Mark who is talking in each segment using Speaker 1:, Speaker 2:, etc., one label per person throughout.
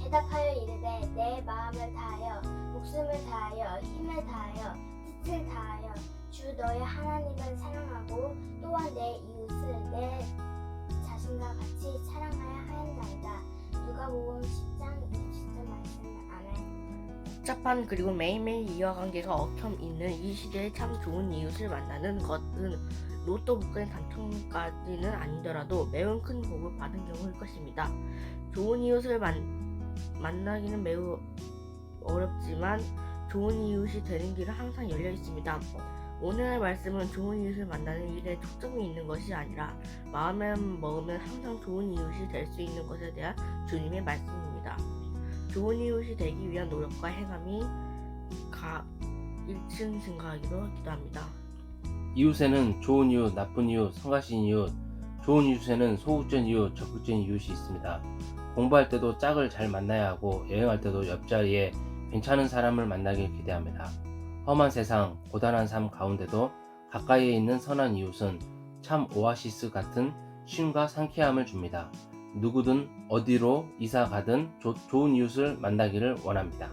Speaker 1: 대답하여 이르되 내 마음을 다하여 목숨을 다하여 힘을 다하여 뜻을 다하여 주 너의 하나님을 사랑하고 또한 내 이웃을 내 자신과 같이 사랑하여야 한다이다. 누가복음 10장 20절 말씀. 아멘.
Speaker 2: 복잡한 그리고 매일매일 이해관계가 얽혀 있는 이 시대에 참 좋은 이웃을 만나는 것은 로또 복권 당첨까지는 아니더라도 매우 큰 복을 받은 경우일 것입니다. 좋은 이웃을 만나기는 매우 어렵지만 좋은 이웃이 되는 길은 항상 열려 있습니다. 오늘의 말씀은 좋은 이웃을 만나는 일에 초점이 있는 것이 아니라 마음에 먹으면 항상 좋은 이웃이 될 수 있는 것에 대한 주님의 말씀입니다. 좋은 이웃이 되기 위한 노력과 행함이 1층 증가하기로 기도합니다.
Speaker 3: 이웃에는 좋은 이웃, 나쁜 이웃, 성가신 이웃, 좋은 이웃에는 소극적인 이웃, 적극적인 이웃이 있습니다. 공부할 때도 짝을 잘 만나야 하고 여행할 때도 옆자리에 괜찮은 사람을 만나길 기대합니다. 험한 세상, 고단한 삶 가운데도 가까이에 있는 선한 이웃은 참 오아시스 같은 쉼과 상쾌함을 줍니다. 누구든 어디로 이사 가든 좋은 이웃을 만나기를 원합니다.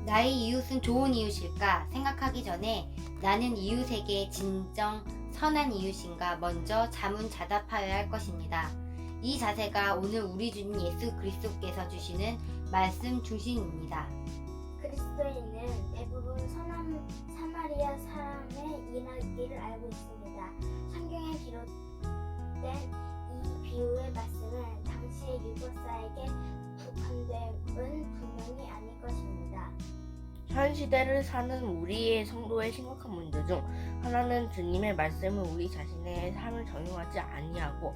Speaker 4: 나의 이웃은 좋은 이웃일까 생각하기 전에 나는 이웃에게 진정 선한 이웃인가 먼저 자문자답하여야 할 것입니다. 이 자세가 오늘 우리 주님 예수 그리스도께서 주시는 말씀 중심입니다.
Speaker 1: 그리스도인은 대부분 선한 사마리아 사람의 이야기를 알고 있습니다. 성경에 기록된 이 비유의 말씀은 당시의 율법사에게 국한됨은 분명히 아닐 것입니다.
Speaker 2: 현 시대를 사는 우리의 성도의 심각한 문제 중 하나는 주님의 말씀을 우리 자신의 삶을 적용하지 아니하고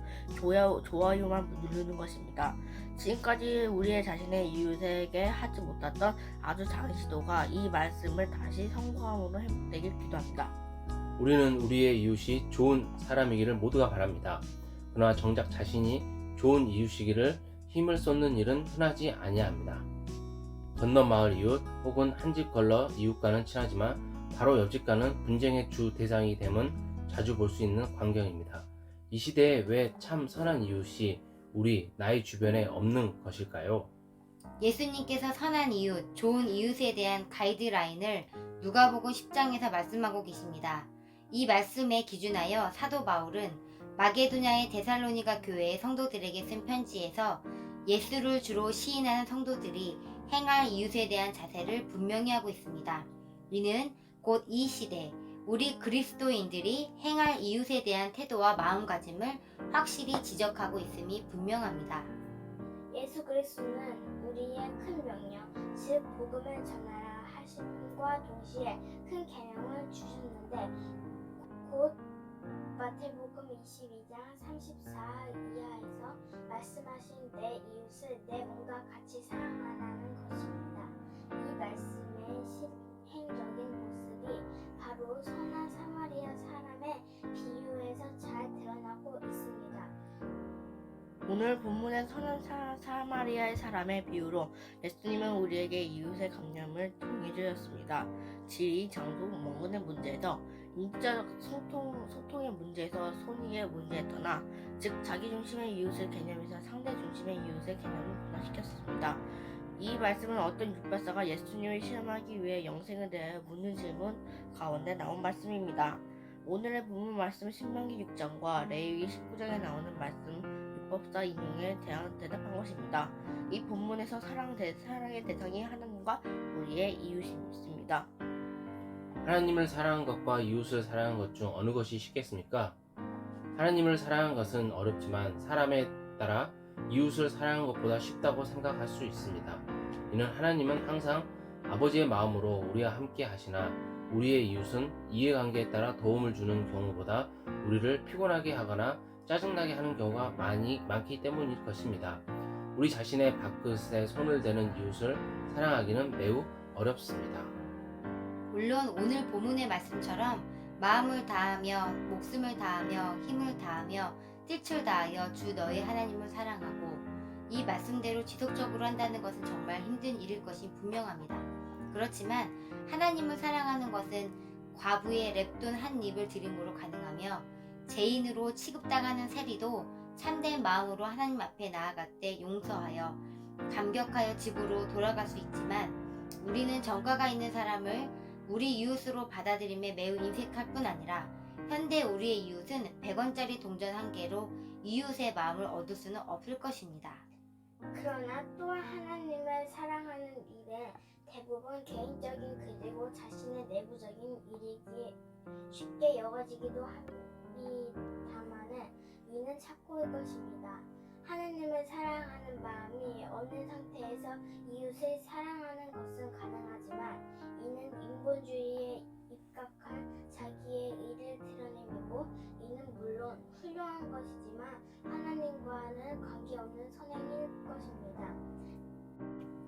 Speaker 2: 좋아요만 누르는 것입니다. 지금까지 우리의 자신의 이웃에게 하지 못했던 아주 작은 시도가 이 말씀을 다시 성공함으로 회복되길 기도합니다.
Speaker 3: 우리는 우리의 이웃이 좋은 사람이기를 모두가 바랍니다. 그러나 정작 자신이 좋은 이웃이기를 힘을 쏟는 일은 흔하지 아니합니다. 건너 마을 이웃 혹은 한 집 걸러 이웃과는 친하지만 바로 옆집과는 분쟁의 주 대상이 됨은 자주 볼 수 있는 광경입니다. 이 시대에 왜 참 선한 이웃이 나의 주변에 없는 것일까요?
Speaker 4: 예수님께서 선한 이웃, 좋은 이웃에 대한 가이드라인을 누가복음 10장에서 말씀하고 계십니다. 이 말씀에 기준하여 사도 바울은 마게도냐의 데살로니가 교회의 성도들에게 쓴 편지에서 예수를 주로 시인하는 성도들이 행할 이웃에 대한 자세를 분명히 하고 있습니다. 이는 곧 이 시대 우리 그리스도인들이 행할 이웃에 대한 태도와 마음가짐을 확실히 지적하고 있음이 분명합니다.
Speaker 1: 예수 그리스도는 우리의 큰 명령, 즉 복음을 전하라 하심과 동시에 큰 계명을 주셨는데 곧 마태복음 22장 34 이하에서 말씀하신 내 이웃을 내 몸과 같이 사랑하라는 것입니다. 이 말씀의 실행적인 모습이 바로 선한 사마리아 사람의 비유에서 잘 드러나고 있습니다.
Speaker 2: 오늘 본문의 선한 사마리아의 사람의 비유로 예수님은 우리에게 이웃의 감념을 정해주셨습니다. 지리, 장소, 먹는 문제에서 인자적 소통의 문제에서 손익의 문제에 떠나 즉 자기중심의 이웃의 개념에서 상대중심의 이웃의 개념을 변화시켰습니다. 이 말씀은 어떤 율법사가 예수님을 시험하기 위해 영생에 대해 묻는 질문 가운데 나온 말씀입니다. 오늘의 본문 말씀 신명기 6장과 레위기 19장에 나오는 말씀 율법사 인용에 대한 대답한 것입니다. 이 본문에서 사랑의 대상이 하나님과 우리의 이웃입니다.
Speaker 3: 하나님을 사랑한 것과 이웃을 사랑한 것 중 어느 것이 쉽겠습니까? 하나님을 사랑한 것은 어렵지만 사람에 따라 이웃을 사랑한 것보다 쉽다고 생각할 수 있습니다. 이는 하나님은 항상 아버지의 마음으로 우리와 함께 하시나 우리의 이웃은 이해관계에 따라 도움을 주는 경우보다 우리를 피곤하게 하거나 짜증나게 하는 경우가 많기 때문일 것입니다. 우리 자신의 밥그릇에 손을 대는 이웃을 사랑하기는 매우 어렵습니다.
Speaker 4: 물론 오늘 본문의 말씀처럼 마음을 다하며 목숨을 다하며 힘을 다하며 뜻을 다하여 주 너의 하나님을 사랑하고 이 말씀대로 지속적으로 한다는 것은 정말 힘든 일일 것이 분명합니다. 그렇지만 하나님을 사랑하는 것은 과부의 랩돈 한 입을 드림으로 가능하며 죄인으로 취급당하는 세리도 참된 마음으로 하나님 앞에 나아갈 때 용서하여 감격하여 집으로 돌아갈 수 있지만 우리는 정가가 있는 사람을 우리 이웃으로 받아들임에 매우 인색할 뿐 아니라 현대 우리의 이웃은 100원짜리 동전 한 개로 이웃의 마음을 얻을 수는 없을 것입니다.
Speaker 1: 그러나 또한 하나님을 사랑하는 일은 대부분 개인적인 그리고 자신의 내부적인 일이기 쉽게 여겨지기도 합니다마는 이는 착고일 것입니다. 하나님을 사랑하는 마음이 없는 상태에서 이웃을 사랑하는 것은 가능하지만 이는 인본주의에 입각한 자기의 일을 드러내고 이는 물론 훌륭한 것이지만 하나님과는 관계없는 선행일 것입니다.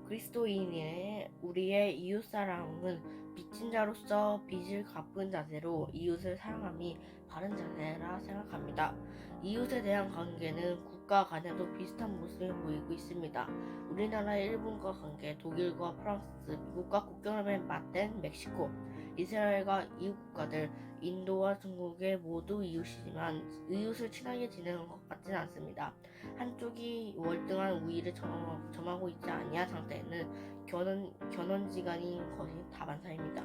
Speaker 2: 그리스도인의 우리의 이웃 사랑은 빚진 자로서 빚을 갚은 자세로 이웃을 사랑함이 바른 자세라 생각합니다. 이웃에 대한 관계는 국가 간에도 비슷한 모습을 보이고 있습니다. 우리나라의 일본과 관계, 독일과 프랑스, 미국과 국경을 맞댄 멕시코, 이스라엘과 이웃 국가들, 인도와 중국의 모두 이웃이지만 이웃을 친하게 지내는 것 같지는 않습니다. 한쪽이 월등한 우위를 점하고 있지 아니한 상태에는 견원지간인 것이 다반사입니다.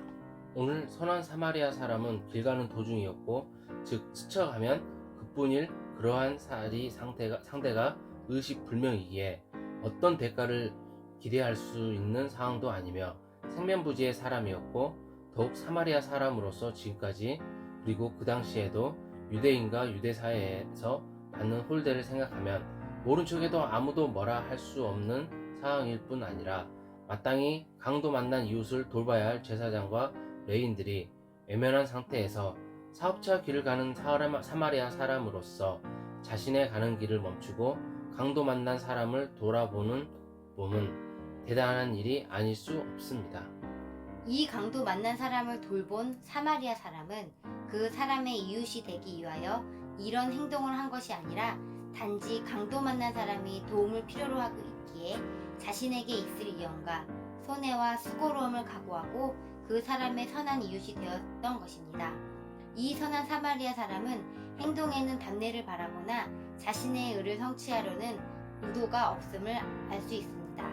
Speaker 3: 오늘 선한 사마리아 사람은 길 가는 도중이었고 즉 스쳐가면 그뿐일 그러한 상대가 의식불명이기에 어떤 대가를 기대할 수 있는 상황도 아니며 생면부지의 사람이었고 더욱 사마리아 사람으로서 지금까지 그리고 그 당시에도 유대인과 유대 사회에서 받는 홀대를 생각하면 모른 척해도 아무도 뭐라 할 수 없는 상황일 뿐 아니라 마땅히 강도 만난 이웃을 돌봐야 할 제사장과 레인들이 외면한 상태에서 사업자 길을 가는 사마리아 사람으로서 자신의 가는 길을 멈추고 강도 만난 사람을 돌아보는 몸은 대단한 일이 아닐 수 없습니다.
Speaker 4: 이 강도 만난 사람을 돌본 사마리아 사람은 그 사람의 이웃이 되기 위하여 이런 행동을 한 것이 아니라 단지 강도 만난 사람이 도움을 필요로 하고 있기에 자신에게 있을 이연과 손해와 수고로움을 각오하고 그 사람의 선한 이웃이 되었던 것입니다. 이 선한 사마리아 사람은 행동에는 단례를 바라거나 자신의 의를 성취하려는 의도가 없음을 알 수 있습니다.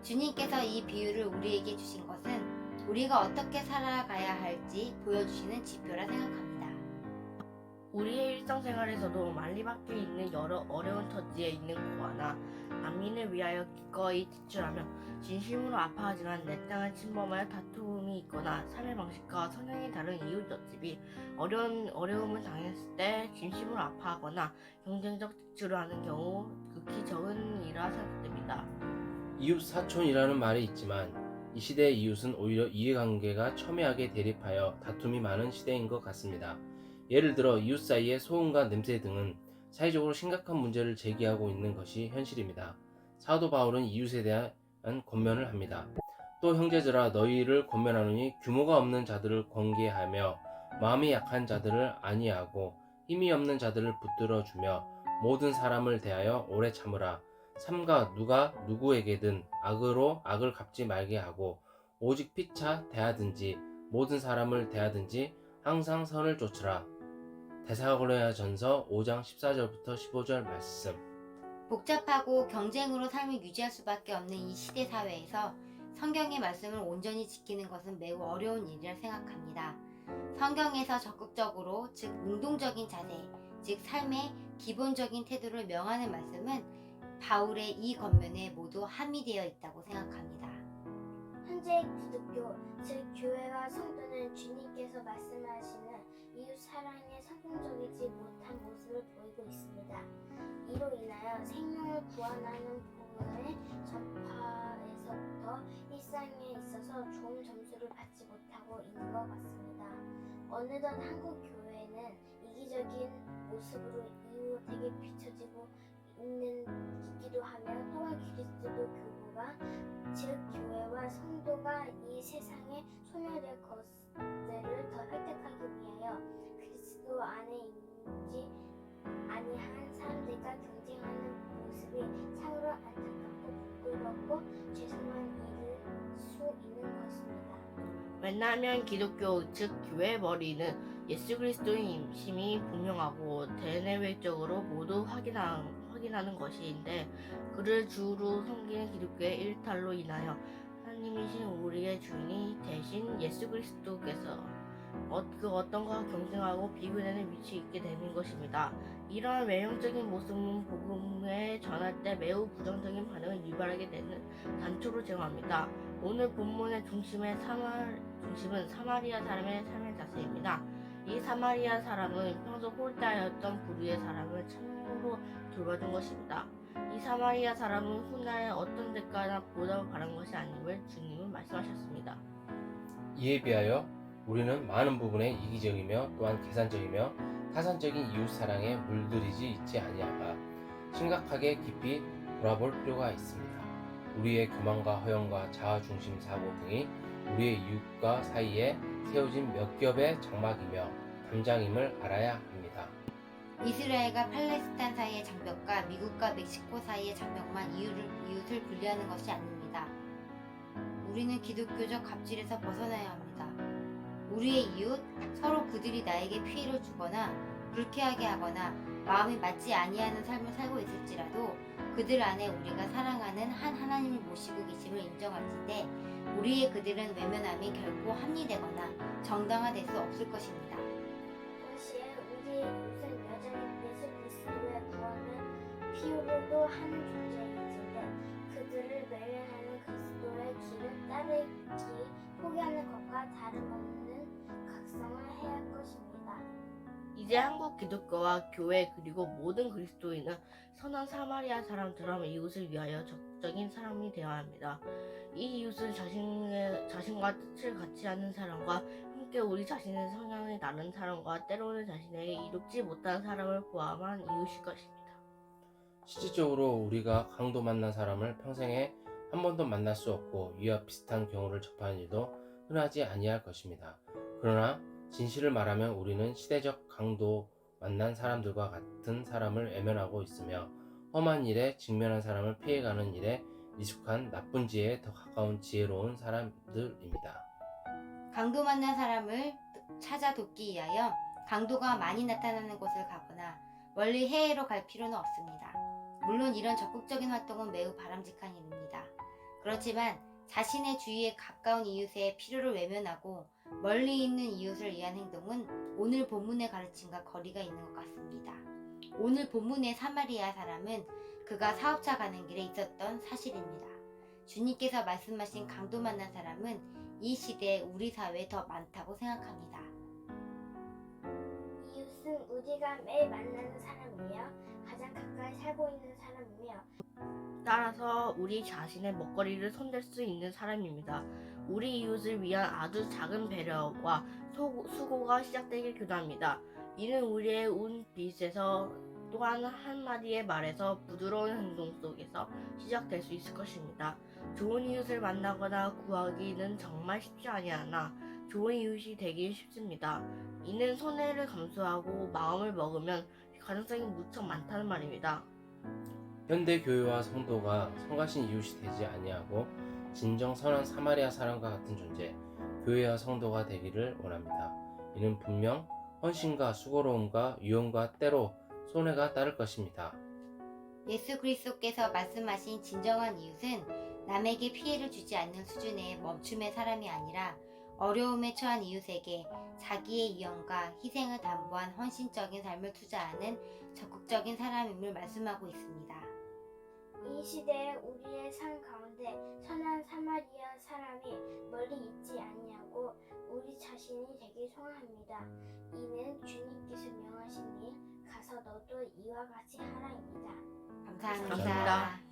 Speaker 4: 주님께서 이 비유를 우리에게 주신 것은 우리가 어떻게 살아가야 할지 보여주시는 지표라 생각합니다.
Speaker 2: 우리의 일상생활에서도 만리 밖에 있는 여러 어려운 처지에 있는 고아나 난민을 위하여 기꺼이 지출하며 진심으로 아파하지만 내 땅을 침범하여 다툼이 있거나 삶의 방식과 성향이 다른 이웃 옆집이 어려움을 당했을 때 진심으로 아파하거나 경쟁적 지출을 하는 경우 극히 적은 일이라 생각됩니다.
Speaker 3: 이웃 사촌이라는 말이 있지만 이 시대의 이웃은 오히려 이해관계가 첨예하게 대립하여 다툼이 많은 시대인 것 같습니다. 예를 들어 이웃 사이의 소음과 냄새 등은 사회적으로 심각한 문제를 제기하고 있는 것이 현실입니다. 사도 바울은 이웃에 대한 권면을 합니다. 또 형제들아 너희를 권면하노니 규모가 없는 자들을 권계하며 마음이 약한 자들을 안위하고 힘이 없는 자들을 붙들어주며 모든 사람을 대하여 오래 참으라. 삼가 누가 누구에게든 악으로 악을 갚지 말게 하고 오직 피차 대하든지 모든 사람을 대하든지 항상 선을 좇으라. 데살로니가전서 5장 14절부터 15절 말씀.
Speaker 4: 복잡하고 경쟁으로 삶을 유지할 수밖에 없는 이 시대 사회에서 성경의 말씀을 온전히 지키는 것은 매우 어려운 일이라 생각합니다. 성경에서 적극적으로 즉 능동적인 자세, 즉 삶의 기본적인 태도를 명하는 말씀은 바울의 이 권면에 모두 함의되어 있다고 생각합니다.
Speaker 1: 현재 기독교, 즉 교회와 성도는 주님께서 말씀하시는 이웃 사랑에 성공적이지 못한 모습을 보이고 있습니다. 이로 인하여 생명을 구원하는 복음의 전파에서부터 일상에 있어서 좋은 점수를 받지 못하고 있는 것 같습니다. 어느덧 한국 교회는 이기적인 모습으로 이웃에게 비춰지고 있기도 하며 또한 그리스도 교부가 즉 교회와 성도가 이 세상에 소멸될 것들을 더 획득하기 위하여 그리스도 안에 있지 아니한 사람들과 경쟁하는 모습이 참으로 안타깝고 부끄럽고 죄송한 일일 수 있는 것입니다.
Speaker 2: 왜냐하면 기독교 즉 교회의 머리는 예수 그리스도의 임심이 분명하고 대내외적으로 모두 확인하는 확인하는 것인데 그를 주로 섬기는 기독교의 일탈로 인하여 하나님이신 우리의 주인이 대신 예수 그리스도께서 그 어떤 것과 경쟁하고 비교되는 위치에 있게 되는 것입니다. 이러한 외형적인 모습은 복음에 전할 때 매우 부정적인 반응을 유발하게 되는 단초로 제공합니다. 오늘 본문의 중심은 사마리아 사람의 삶의 자세입니다. 이 사마리아 사람은 평소 홀다였던 부류의 사람을 참으로 돌봐준 것입니다. 이 사마리아 사람은 훗날에 어떤 대가나 보답을 바란 것이 아님을 주님은 말씀하셨습니다.
Speaker 3: 이에 비하여 우리는 많은 부분에 이기적이며 또한 계산적이며 타산적인 이웃 사랑에 물들이지 있지 아니하가 심각하게 깊이 돌아볼 필요가 있습니다. 우리의 교만과 허영과 자아 중심 사고 등이 우리의 이웃과 사이에 세워진 몇 겹의 장막이며 담장임을 알아야 합니다.
Speaker 4: 이스라엘과 팔레스타인 사이의 장벽과 미국과 멕시코 사이의 장벽만 이웃을 분리하는 것이 아닙니다. 우리는 기독교적 갑질에서 벗어나야 합니다. 우리의 이웃, 서로 그들이 나에게 피해를 주거나 불쾌하게 하거나 마음이 맞지 아니하는 삶을 살고 있을지라도 그들 안에 우리가 사랑하는 한 하나님을 모시고 계심을 인정할진대 우리의 그들은 외면함이 결코 합리되거나 정당화될 수 없을 것입니다.
Speaker 1: 동시에 우리의 이웃은 여전히 예수 그리스도의 구원을 필요로 하는 존재이지만 그들을 외면하는 그리스도의 길을 따르기 포기하는 것과 다름없는 각성을 해야 할 것입니다.
Speaker 2: 이제 한국 기독교와 교회 그리고 모든 그리스도인은 선한 사마리아 사람처럼 이웃을 위하여 적극적인 사람이 되어야 합니다. 이 이웃은 자신과 뜻을 같이 하는 사람과 함께 우리 자신의 성향이 다른 사람과 때로는 자신에게 이롭지 못한 사람을 포함한 이웃일 것입니다.
Speaker 3: 실질적으로 우리가 강도 만난 사람을 평생에 한 번도 만날 수 없고 이와 비슷한 경우를 접하는 일도 흔하지 아니할 것입니다. 그러나 진실을 말하면 우리는 시대적 강도 만난 사람들과 같은 사람을 외면하고 있으며 험한 일에 직면한 사람을 피해가는 일에 미숙한 나쁜 지혜에 더 가까운 지혜로운 사람들입니다.
Speaker 4: 강도 만난 사람을 찾아 돕기 위하여 강도가 많이 나타나는 곳을 가거나 멀리 해외로 갈 필요는 없습니다. 물론 이런 적극적인 활동은 매우 바람직한 일입니다. 그렇지만 자신의 주위에 가까운 이웃의 필요를 외면하고 멀리 있는 이웃을 위한 행동은 오늘 본문의 가르침과 거리가 있는 것 같습니다. 오늘 본문의 사마리아 사람은 그가 사업차 가는 길에 있었던 사실입니다. 주님께서 말씀하신 강도 만난 사람은 이 시대에 우리 사회에 더 많다고 생각합니다.
Speaker 1: 이웃은 우리가 매일 만나는 사람이며 가장 가까이 살고 있는 사람이며
Speaker 2: 따라서 우리 자신의 먹거리를 손댈 수 있는 사람입니다. 우리 이웃을 위한 아주 작은 배려와 수고가 시작되길 기도합니다. 이는 우리의 빛에서 또한 한마디의 말에서 부드러운 행동 속에서 시작될 수 있을 것입니다. 좋은 이웃을 만나거나 구하기는 정말 쉽지 아니하나 좋은 이웃이 되기 쉽습니다. 이는 손해를 감수하고 마음을 먹으면 가능성이 무척 많다는 말입니다.
Speaker 3: 현대 교회와 성도가 성가신 이웃이 되지 아니하고 진정 선한 사마리아 사람과 같은 존재, 교회와 성도가 되기를 원합니다. 이는 분명 헌신과 수고로움과 유언과 때로 손해가 따를 것입니다.
Speaker 4: 예수 그리스도께서 말씀하신 진정한 이웃은 남에게 피해를 주지 않는 수준의 멈춤의 사람이 아니라 어려움에 처한 이웃에게 자기의 이연과 희생을 담보한 헌신적인 삶을 투자하는 적극적인 사람임을 말씀하고 있습니다.
Speaker 1: 이 시대에 우리의 삶 가운데 선한 사마리아 사람이 멀리 있지 아니하고 우리 자신이 되길 소원합니다. 이는 주님께서 명하시니 가서 너도 이와 같이 하라입니다.
Speaker 4: 감사합니다.
Speaker 2: 감사합니다.